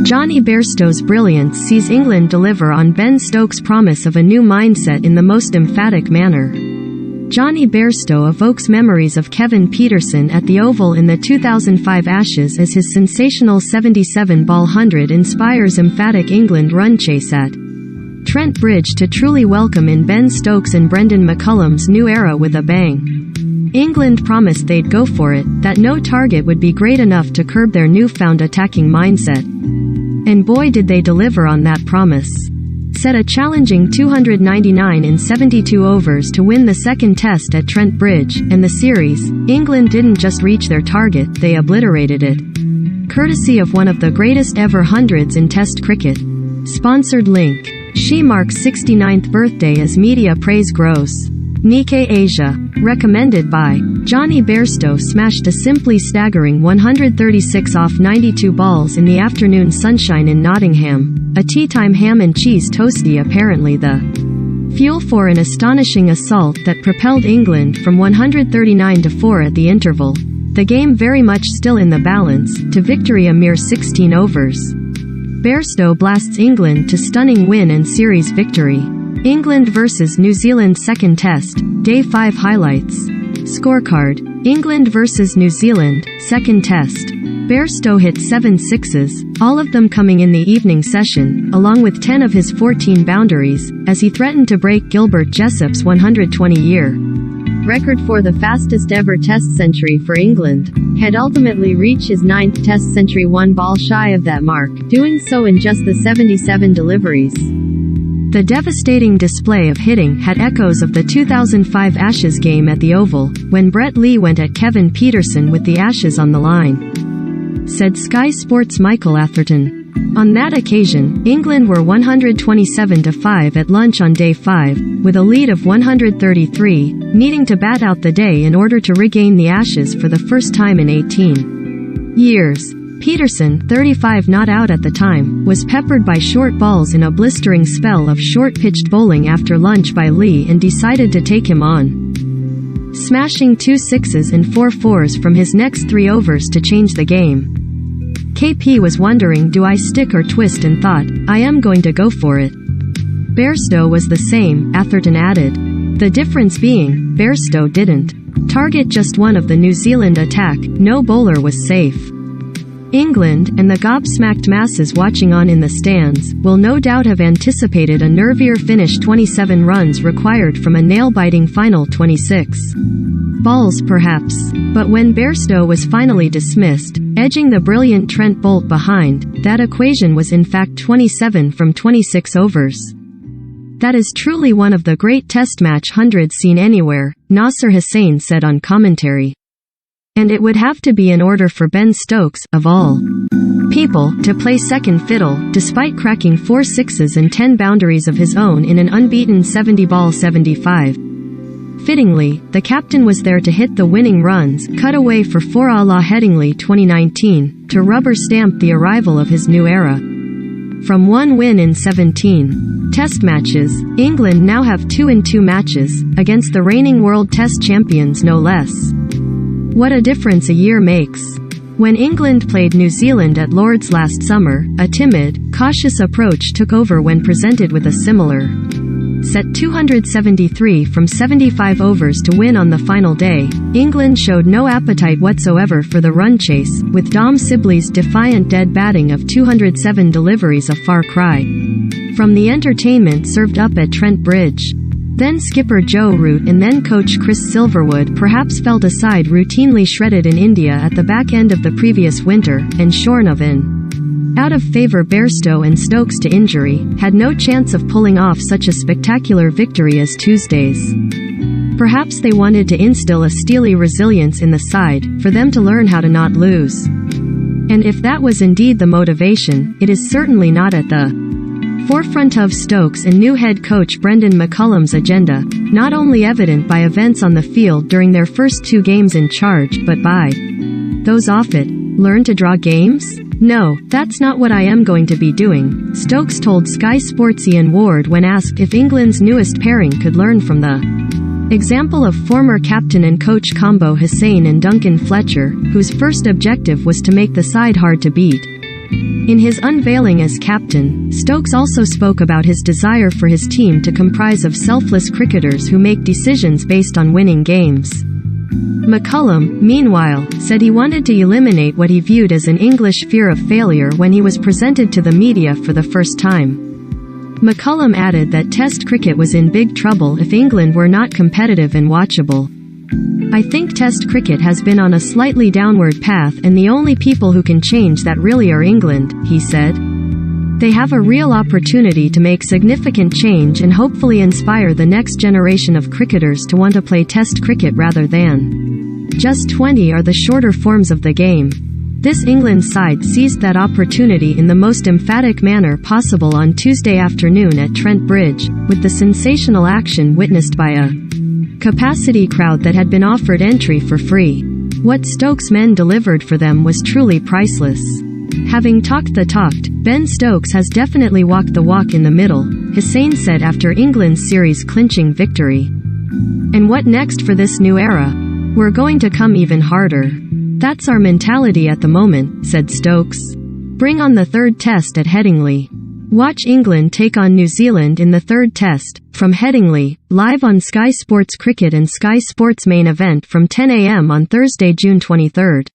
Jonny Bairstow's brilliance sees England deliver on Ben Stokes' promise of a new mindset in the most emphatic manner. Jonny Bairstow evokes memories of Kevin Pietersen at the Oval in the 2005 Ashes as his sensational 77-ball 100 inspires emphatic England run chase at Trent Bridge to truly welcome in Ben Stokes and Brendan McCullum's new era with a bang. England promised they'd go for it, that no target would be great enough to curb their newfound attacking mindset. And boy did they deliver on that promise. Set a challenging 299 in 72 overs to win the second test at Trent Bridge, and the series, England didn't just reach their target, they obliterated it. Courtesy of one of the greatest ever hundreds in Test cricket. Sponsored link. She marks 69th birthday as media praise grows. Nikkei Asia. Recommended by Jonny Bairstow smashed a simply staggering 136 off 92 balls in the afternoon sunshine in Nottingham. A tea-time ham and cheese toastie, apparently the fuel for an astonishing assault that propelled England from 139 to 4 at the interval. The game very much still in the balance, to victory a mere 16 overs. Bairstow blasts England to stunning win and series victory. England vs New Zealand second test, Day 5 highlights. Scorecard. England vs New Zealand, second test. Bairstow hit 7 sixes, all of them coming in the evening session, along with 10 of his 14 boundaries, as he threatened to break Gilbert Jessop's 120-year record for the fastest ever test century for England. Had ultimately reached his 9th test century, one ball shy of that mark, doing so in just the 77 deliveries. The devastating display of hitting had echoes of the 2005 Ashes game at the Oval, when Brett Lee went at Kevin Pietersen with the Ashes on the line. Said Sky Sports' Michael Atherton. On that occasion, England were 127-5 at lunch on Day 5, with a lead of 133, needing to bat out the day in order to regain the Ashes for the first time in 18 years. Pietersen, 35 not out at the time, was peppered by short balls in a blistering spell of short-pitched bowling after lunch by Lee and decided to take him on, smashing 2 sixes and 4 fours from his next 3 overs to change the game. KP was wondering, do I stick or twist, and thought, I am going to go for it. Bairstow was the same, Atherton added. The difference being, Bairstow didn't target just one of the New Zealand attack, no bowler was safe. England, and the gobsmacked masses watching on in the stands, will no doubt have anticipated a nervier finish, 27 runs required from a nail-biting final 26 balls perhaps. But when Bairstow was finally dismissed, edging the brilliant Trent Boult behind, that equation was in fact 27 from 26 overs. That is truly one of the great test match hundreds seen anywhere, Nasser Hussain said on commentary. And it would have to be in order for Ben Stokes, of all people, to play second fiddle, despite cracking 4 sixes and 10 boundaries of his own in an unbeaten 70-ball 75. Fittingly, the captain was there to hit the winning runs, cut away for 4 a la Headingley 2019, to rubber stamp the arrival of his new era. From 1 win in 17 test matches, England now have 2-2 matches, against the reigning world test champions no less. What a difference a year makes. When England played New Zealand at Lord's last summer, a timid, cautious approach took over when presented with a similar set 273 from 75 overs to win on the final day. England showed no appetite whatsoever for the run chase, with Dom Sibley's defiant dead batting of 207 deliveries a far cry from the entertainment served up at Trent Bridge. Then skipper Joe Root and then coach Chris Silverwood perhaps felt aside, routinely shredded in India at the back end of the previous winter, and shorn of an out-of-favor Bairstow and Stokes to injury, had no chance of pulling off such a spectacular victory as Tuesday's. Perhaps they wanted to instill a steely resilience in the side, for them to learn how to not lose. And if that was indeed the motivation, it is certainly not at the forefront of Stokes and new head coach Brendan McCullum's agenda, not only evident by events on the field during their first 2 games in charge, but by those off it. Learn to draw games? No, that's not what I am going to be doing, Stokes told Sky Sports' Ian Ward when asked if England's newest pairing could learn from the example of former captain and coach combo Hussain and Duncan Fletcher, whose first objective was to make the side hard to beat. In his unveiling as captain, Stokes also spoke about his desire for his team to comprise of selfless cricketers who make decisions based on winning games. McCullum, meanwhile, said he wanted to eliminate what he viewed as an English fear of failure when he was presented to the media for the first time. McCullum added that Test cricket was in big trouble if England were not competitive and watchable. "I think Test cricket has been on a slightly downward path, and the only people who can change that really are England," he said. "They have a real opportunity to make significant change and hopefully inspire the next generation of cricketers to want to play Test cricket rather than just 20 are the shorter forms of the game." This England side seized that opportunity in the most emphatic manner possible on Tuesday afternoon at Trent Bridge, with the sensational action witnessed by a capacity crowd that had been offered entry for free. What Stokes' men delivered for them was truly priceless. "Having talked the talk, Ben Stokes has definitely walked the walk in the middle," Hussain said after England's series-clinching victory. "And what next for this new era? We're going to come even harder. That's our mentality at the moment," said Stokes. "Bring on the third test at Headingley. Watch England take on New Zealand in the third test, from Headingley, live on Sky Sports Cricket and Sky Sports Main Event from 10 a.m. on Thursday, June 23rd.